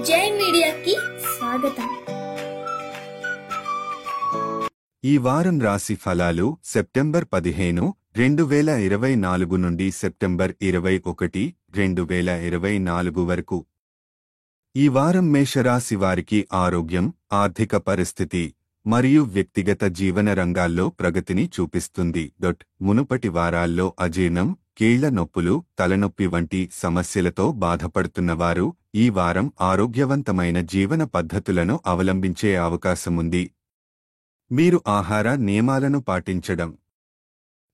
జై మీడియాకి స్వాగతం. ఈ వారం రాశి ఫలాలు సెప్టెంబర్ 15, 2024 నుండి సెప్టెంబర్ 21, 2024 వరకు. ఈ వారం మేషరాశి వారికి ఆరోగ్యం, ఆర్థిక పరిస్థితి మరియు వ్యక్తిగత జీవన రంగాల్లో ప్రగతిని చూపిస్తుంది. మునుపటి వారాల్లో అజీర్ణం, కీళ్ల నొప్పులు, తలనొప్పి వంటి సమస్యలతో బాధపడుతున్నవారు ఈ వారం ఆరోగ్యవంతమైన జీవన పద్ధతులను అవలంబించే అవకాశముంది. మీరు ఆహార నియమాలను పాటించడం,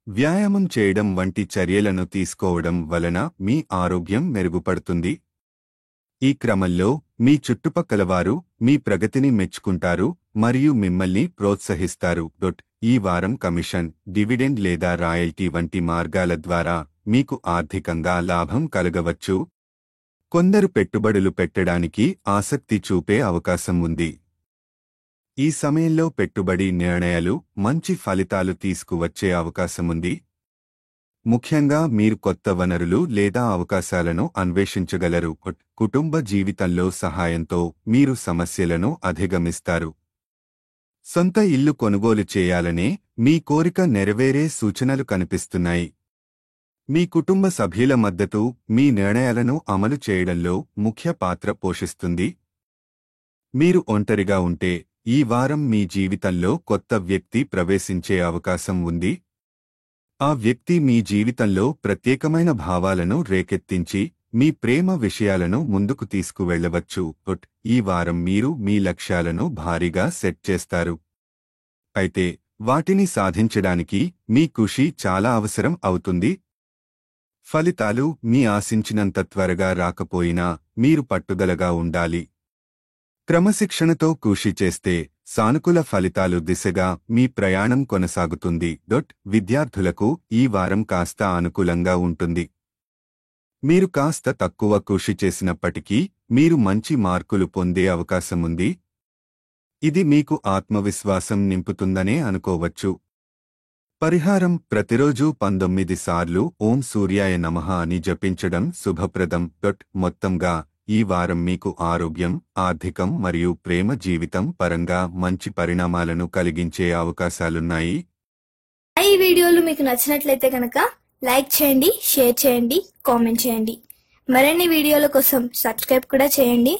వ్యాయామం చేయడం వంటి చర్యలను తీసుకోవడం వలన మీ ఆరోగ్యం మెరుగుపడుతుంది. ఈ క్రమంలో మీ చుట్టుపక్కలవారు మీ ప్రగతిని మెచ్చుకుంటారు మరియు మిమ్మల్ని ప్రోత్సహిస్తారు. ఈ వారం కమిషన్, డివిడెండ్ లేదా రాయల్టీ వంటి మార్గాల ద్వారా మీకు ఆర్థికంగా లాభం కలగవచ్చు. కొందరు పెట్టుబడులు పెట్టడానికి ఆసక్తి చూపే అవకాశం ఉంది. ఈ సమయంలో పెట్టుబడి నిర్ణయాలు మంచి ఫలితాలు తీసుకువచ్చే అవకాశముంది. ముఖ్యంగా మీరు కొత్త వనరులు లేదా అవకాశాలను అన్వేషించగలరు. కుటుంబ జీవితంలో సహాయంతో మీరు సమస్యలను అధిగమిస్తారు. సొంత ఇల్లు కొనుగోలు చేయాలనే మీ కోరిక నెరవేరే సూచనలు కనిపిస్తున్నాయి. మీ కుటుంబ సభ్యుల మద్దతు మీ నిర్ణయాలను అమలు చేయడంలో ముఖ్య పాత్ర పోషిస్తుంది. మీరు ఒంటరిగా ఉంటే ఈ వారం మీ జీవితంలో కొత్త వ్యక్తి ప్రవేశించే అవకాశం ఉంది. ఆ వ్యక్తి మీ జీవితంలో ప్రత్యేకమైన భావాలను రేకెత్తించి మీ ప్రేమ విషయాలను ముందుకు తీసుకువెళ్లవచ్చు. ఈ వారం మీరు మీ లక్ష్యాలను భారీగా సెట్ చేస్తారు. అయితే వాటిని సాధించడానికి మీ కృషి చాలా అవసరం అవుతుంది. ఫలితాలు మీ ఆశించినంత త్వరగా రాకపోయినా మీరు పట్టుదలగా ఉండాలి. క్రమశిక్షణతో కృషి చేస్తే సానుకూల ఫలితాలు దిశగా మీ ప్రయాణం కొనసాగుతుంది. విద్యార్థులకు ఈ వారం కాస్త అనుకూలంగా ఉంటుంది. మీరు కాస్త తక్కువ కృషి చేసినప్పటికీ మీరు మంచి మార్కులు పొందే అవకాశముంది. ఇది మీకు ఆత్మవిశ్వాసం నింపుతుందనే అనుకోవచ్చు. పరిహారం: ప్రతిరోజు 19 సార్లు ఓం సూర్యాయ నమః అని జపించడం శుభప్రదం. మొత్తంగా ఈ వారం మీకు ఆరోగ్యం, ఆర్థికం మరియు ప్రేమ జీవితం పరంగా మంచి పరిణామాలను కలిగించే అవకాశాలున్నాయి. ఈ వీడియోలు మీకు నచ్చినట్లయితే కనుక లైక్ చేయండి, షేర్ చేయండి, కామెంట్ చేయండి. మరిన్ని వీడియోల కోసం సబ్స్క్రైబ్ కూడా చేయండి.